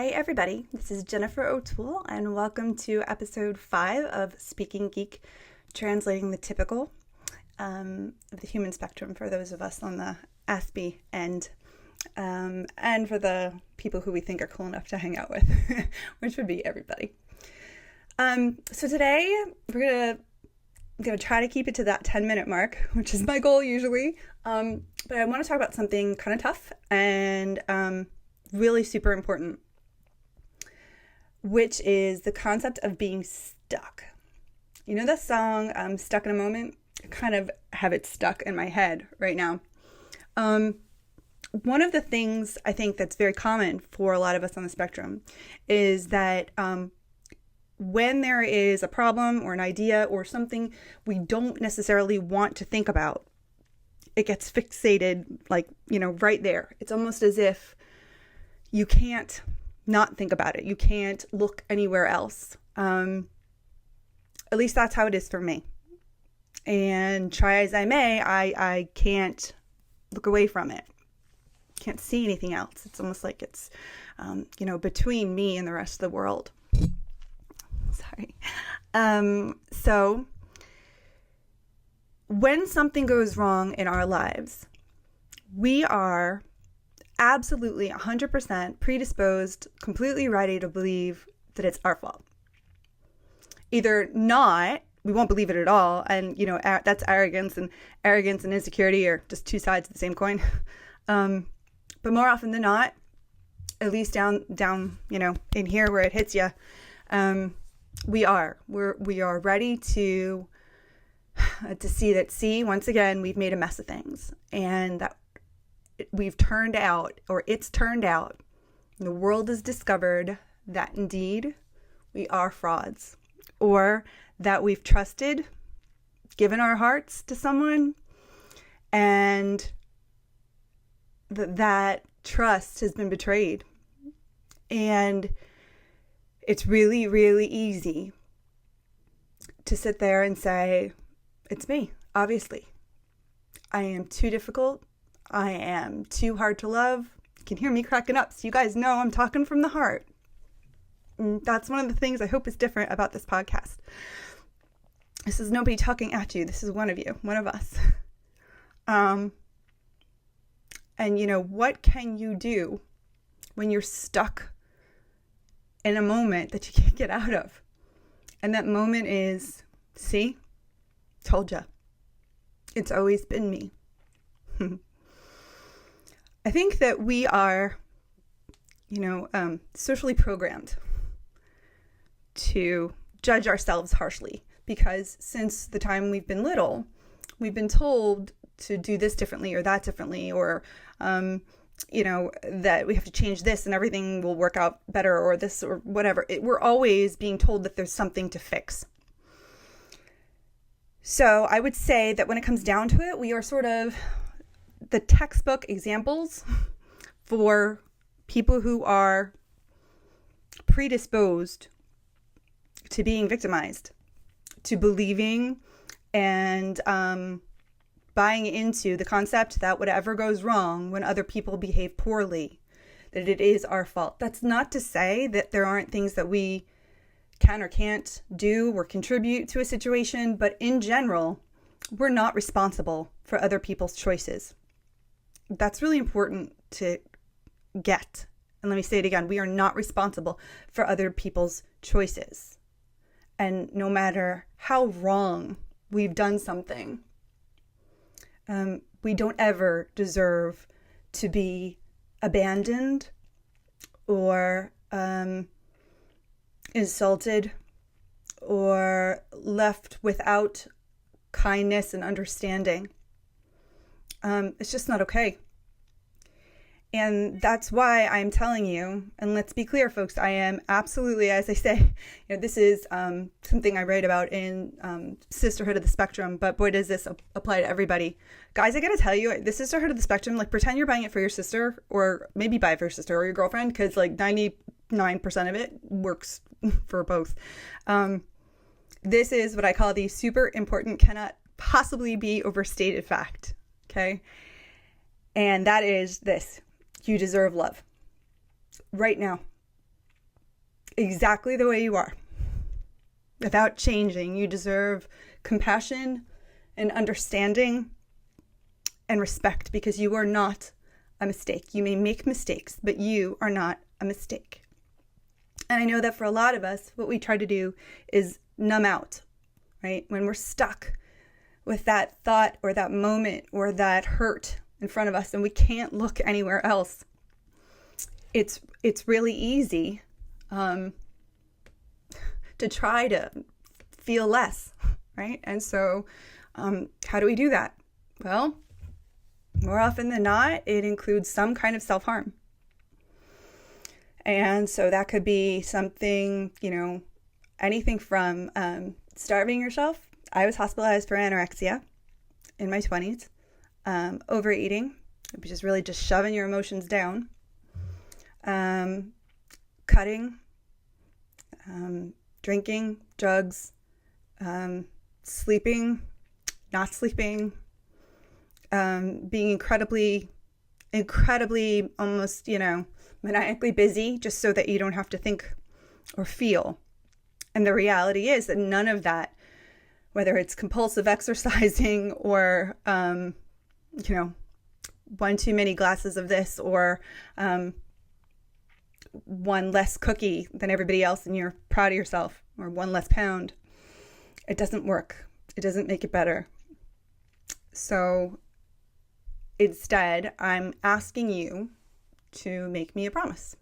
Hi everybody, this is Jennifer O'Toole and welcome to episode 5 of Speaking Geek, translating the typical of the human spectrum for those of us on the Aspie end, and for the people who we think are cool enough to hang out with, which would be everybody. So today we're gonna try to keep it to that 10-minute mark, which is my goal usually, but I want to talk about something kind of tough and really super important, which is the concept of being stuck. You know the song Stuck in a Moment? I kind of have it stuck in my head right now. One of the things I think that's very common for a lot of us on the spectrum is that when there is a problem or an idea or something we don't necessarily want to think about, it gets fixated, like, right there. It's almost as if you can't not think about it. You can't look anywhere else. At least that's how it is for me. And try as I may, I can't look away from it. Can't see anything else. It's almost like it's, between me and the rest of the world. Sorry. So when something goes wrong in our lives, we are absolutely 100% predisposed, completely ready to believe that it's our fault. Either not, we won't believe it at all, and that's arrogance and insecurity are just two sides of the same coin. But more often than not, at least down in here where it hits you, we are ready to see that once again we've made a mess of things, and that it's turned out, the world has discovered that indeed we are frauds, or that we've trusted, given our hearts to someone, and that trust has been betrayed. And it's really, really easy to sit there and say, it's me, obviously. I am too difficult. I am too hard to love. You can hear me cracking up, so you guys know I'm talking from the heart. And that's one of the things I hope is different about this podcast. This is nobody talking at you. This is one of you, one of us. And what can you do when you're stuck in a moment that you can't get out of? And that moment is, see, told ya. It's always been me. I think that we are, socially programmed to judge ourselves harshly, because since the time we've been little, we've been told to do this differently or that differently, or, that we have to change this and everything will work out better, or this or whatever. We're always being told that there's something to fix. So I would say that when it comes down to it, we are sort of the textbook examples for people who are predisposed to being victimized, to believing and buying into the concept that whatever goes wrong when other people behave poorly, that it is our fault. That's not to say that there aren't things that we can or can't do or contribute to a situation, but in general, we're not responsible for other people's choices. That's really important to get. And let me say it again. We are not responsible for other people's choices. And no matter how wrong we've done something, we don't ever deserve to be abandoned or insulted or left without kindness and understanding. It's just not okay. And that's why I'm telling you, and let's be clear, folks, I am absolutely, as I say, this is something I write about in Sisterhood of the Spectrum, but boy, does this apply to everybody. Guys, I gotta tell you, the Sisterhood of the Spectrum, like, pretend you're buying it for your sister, or maybe buy it for your sister or your girlfriend, because like 99% of it works for both. This is what I call the super important, cannot possibly be overstated fact, okay? And that is this: you deserve love right now. exactly the way you are, without changing. You deserve compassion and understanding and respect, because you are not a mistake. You may make mistakes, but you are not a mistake. And I know that for a lot of us, what we try to do is numb out, right? When we're stuck with that thought or that moment or that hurt in front of us and we can't look anywhere else, it's really easy to try to feel less, right? And so how do we do that? Well, more often than not, it includes some kind of self-harm. And so that could be something, anything from starving yourself. I was hospitalized for anorexia in my 20s. Overeating, which is really just shoving your emotions down. Cutting, drinking, drugs, sleeping, not sleeping, being incredibly almost, maniacally busy just so that you don't have to think or feel. And the reality is that none of that, whether it's compulsive exercising or, one too many glasses of this or one less cookie than everybody else and you're proud of yourself, or one less pound, it doesn't work. It doesn't make it better. So instead, I'm asking you to make me a promise.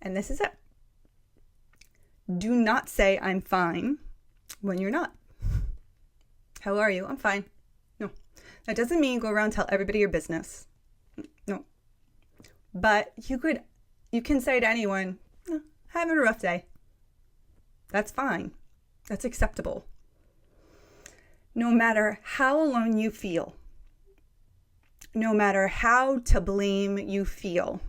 And this is it. Do not say I'm fine when you're not. How are you? I'm fine. No. That doesn't mean go around and tell everybody your business. No. But you can say to anyone, having a rough day. That's fine. That's acceptable. No matter how alone you feel, no matter how to blame you feel,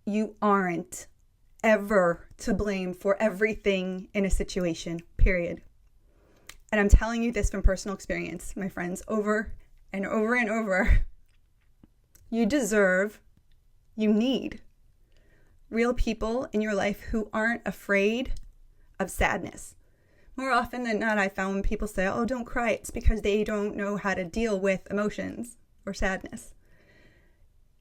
you aren't ever to blame for everything in a situation, period. And I'm telling you this from personal experience, my friends, over and over and over. You need real people in your life who aren't afraid of sadness. More often than not, I found when people say, oh, don't cry, it's because they don't know how to deal with emotions or sadness.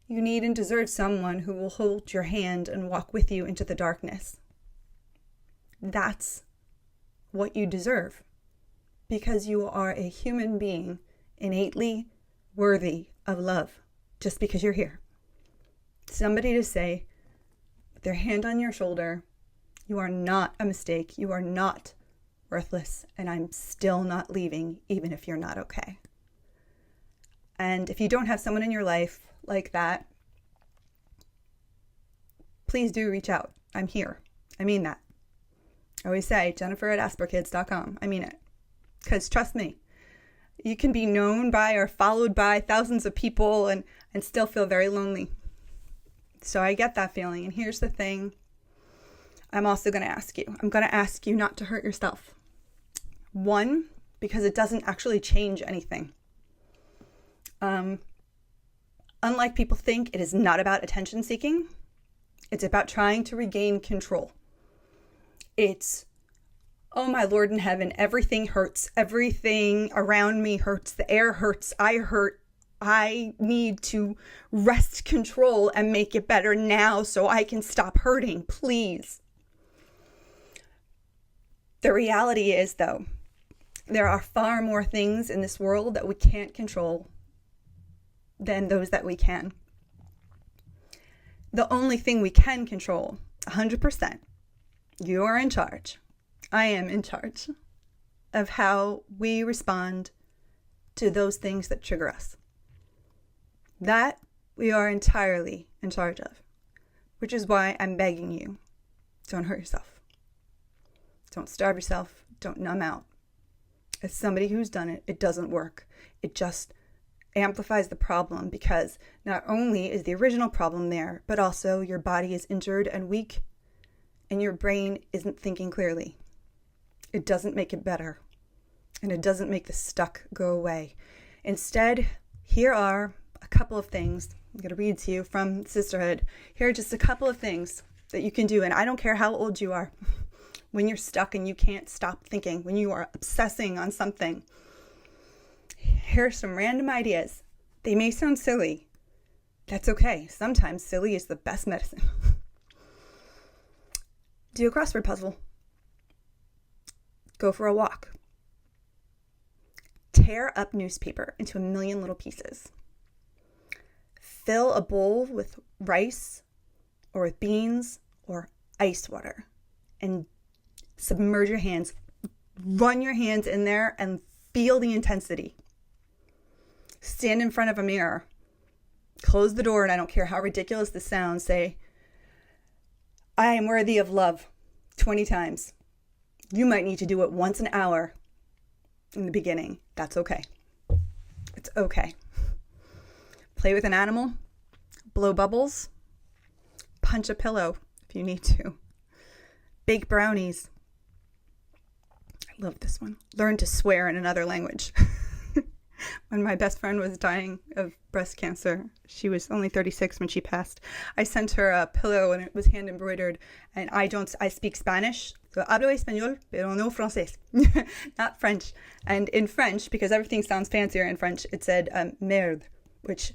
You need and deserve someone who will hold your hand and walk with you into the darkness. That's what you deserve, because you are a human being innately worthy of love just because you're here. Somebody to say, with their hand on your shoulder, you are not a mistake, you are not worthless, and I'm still not leaving, even if you're not okay. And if you don't have someone in your life like that, please do reach out. I'm here. I mean that. I always say, Jennifer@asperkids.com. I mean it. Because trust me, you can be known by or followed by thousands of people and still feel very lonely. So I get that feeling. And here's the thing. I'm also going to ask you. I'm going to ask you not to hurt yourself. One, because it doesn't actually change anything. Unlike people think, it is not about attention seeking. It's about trying to regain control. It's, oh my Lord in heaven, everything hurts. Everything around me hurts. The air hurts. I hurt. I need to wrest control and make it better now so I can stop hurting, please. The reality is, though, there are far more things in this world that we can't control than those that we can. The only thing we can control, 100%, you are in charge. I am in charge of how we respond to those things that trigger us. That we are entirely in charge of, which is why I'm begging you, don't hurt yourself. Don't starve yourself. Don't numb out. As somebody who's done it, it doesn't work. It just amplifies the problem, because not only is the original problem there, but also your body is injured and weak and your brain isn't thinking clearly. It doesn't make it better, and it doesn't make the stuck go away. Instead, here are a couple of things I'm going to read to you from Sisterhood. Here are just a couple of things that you can do. And I don't care how old you are. When you're stuck and you can't stop thinking, when you are obsessing on something, here's some random ideas. They may sound silly. That's okay. Sometimes silly is the best medicine. Do a crossword puzzle. Go for a walk. Tear up newspaper into a million little pieces. Fill a bowl with rice or with beans or ice water and submerge your hands. Run your hands in there and feel the intensity. Stand in front of a mirror. Close the door, and I don't care how ridiculous this sounds. Say, I am worthy of love 20 times. You might need to do it once an hour in the beginning. That's okay. It's okay. Play with an animal. Blow bubbles. Punch a pillow if you need to. Bake brownies. I love this one. Learn to swear in another language. When my best friend was dying of breast cancer, she was only 36 when she passed. I sent her a pillow and it was hand embroidered. And I speak Spanish. So hablo español, pero no francés. Not French. And in French, because everything sounds fancier in French, it said merde, which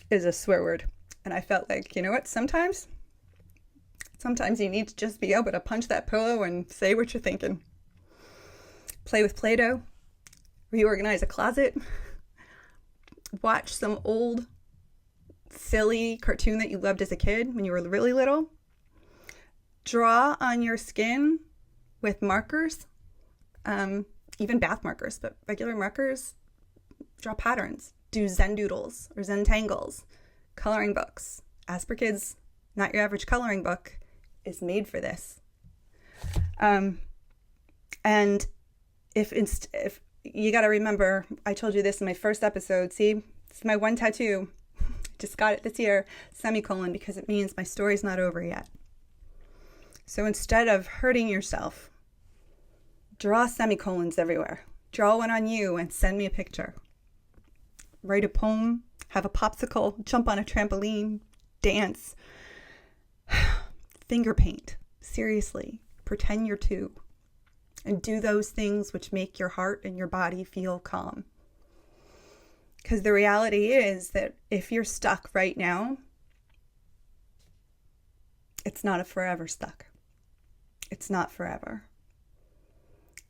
is a swear word. And I felt like, you know what? Sometimes you need to just be able to punch that pillow and say what you're thinking. Play with Play-Doh. Reorganize a closet. Watch some old, silly cartoon that you loved as a kid when you were really little. Draw on your skin with markers, even bath markers, but regular markers. Draw patterns. Do Zen doodles or Zen tangles. Coloring books. As per Kids, Not Your Average Coloring Book is made for this. And if you got to remember, I told you this in my first episode. See, it's my one tattoo. Just got it this year, semicolon, because it means my story's not over yet. So instead of hurting yourself, draw semicolons everywhere. Draw one on you and send me a picture. Write a poem, have a popsicle, jump on a trampoline, dance, finger paint. Seriously, pretend you're two. And do those things which make your heart and your body feel calm. Because the reality is that if you're stuck right now, it's not a forever stuck. It's not forever.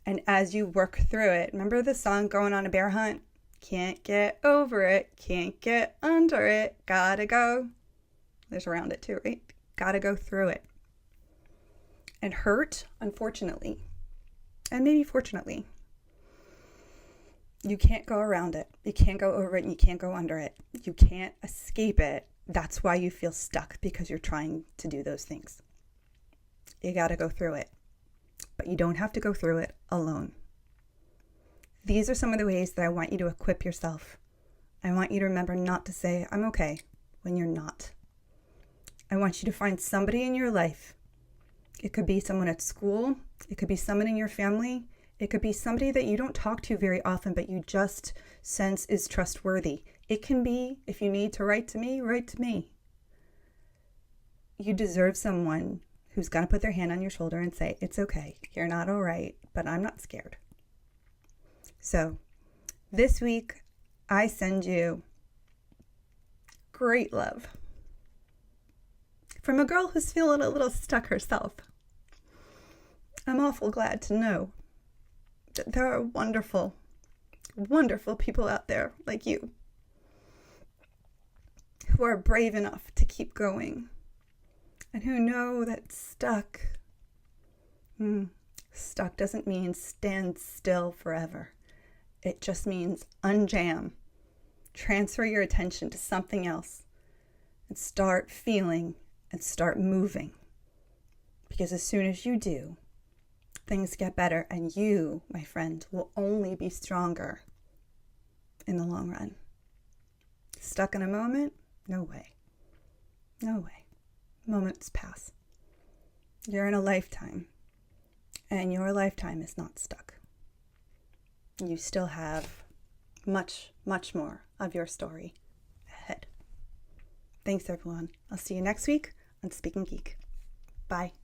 And as you work through it, remember the song Going on a Bear Hunt? Can't get over it, can't get under it, gotta go. There's around it too, right? Gotta go through it. And hurt, unfortunately, and maybe fortunately, you can't go around it. You can't go over it and you can't go under it. You can't escape it. That's why you feel stuck, because you're trying to do those things. You got to go through it. But you don't have to go through it alone. These are some of the ways that I want you to equip yourself. I want you to remember not to say, I'm okay, when you're not. I want you to find somebody in your life. It could be someone at school. It could be someone in your family. It could be somebody that you don't talk to very often, but you just sense is trustworthy. It can be, if you need to write to me, write to me. You deserve someone who's going to put their hand on your shoulder and say, it's okay, you're not all right, but I'm not scared. So this week, I send you great love from a girl who's feeling a little stuck herself. I'm awful glad to know that there are wonderful, wonderful people out there like you who are brave enough to keep going and who know that stuck doesn't mean stand still forever. It just means unjam, transfer your attention to something else and start feeling and start moving. Because as soon as you do, things get better, and you, my friend, will only be stronger in the long run. Stuck in a moment? No way. No way. Moments pass. You're in a lifetime, and your lifetime is not stuck. You still have much, much more of your story ahead. Thanks, everyone. I'll see you next week on Speaking Geek. Bye.